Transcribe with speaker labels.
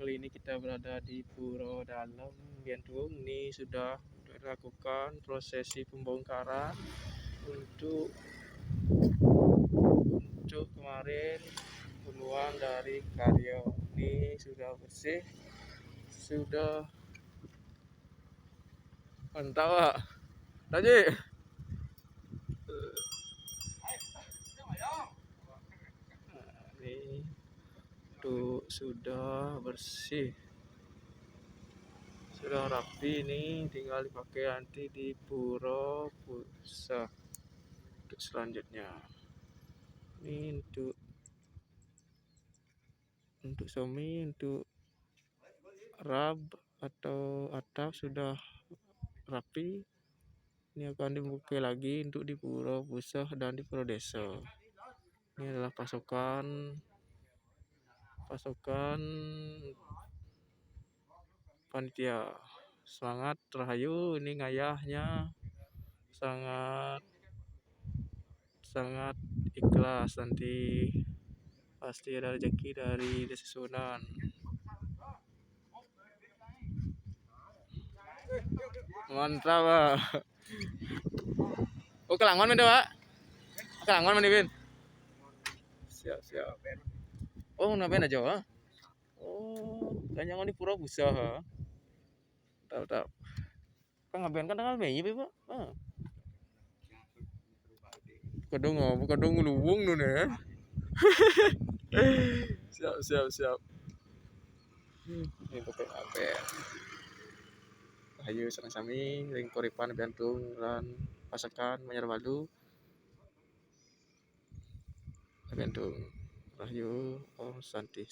Speaker 1: Kali ini kita berada di Puro Dalam Biantung. Ini sudah dilakukan prosesi pembongkaran untuk kemarin pembunuhan dari Karyo. Ini sudah bersih, sudah mantap Pak. Tadi ini tuh sudah bersih, sudah rapi. Ini tinggal dipakai nanti di Puro Pusat untuk selanjutnya. Ini untuk somi, untuk rab atau atap sudah rapi. Ini akan dibuka lagi untuk di Puro Pusat dan di Puro Desa. Ini adalah pasokan panitia. Semangat Rahayu, ini ngayahnya sangat ikhlas, nanti pasti ada rezeki dari Desa Sunan. Mantap Pak. Oh, kelangon mana Pak? Kelangon mana Bin? Siap. Oh, naben aja Pak. Oh, kanyangan di Pura Busa. Tahu. Kan ngaben kan tanggal Mei Pak. Kadang luwung nu ne. Siap. Ini pakai ngaben. Ayo sami ring koripan Biantung lan pasakan Manyar Walu. Biantung. Rahayu, Om Santi.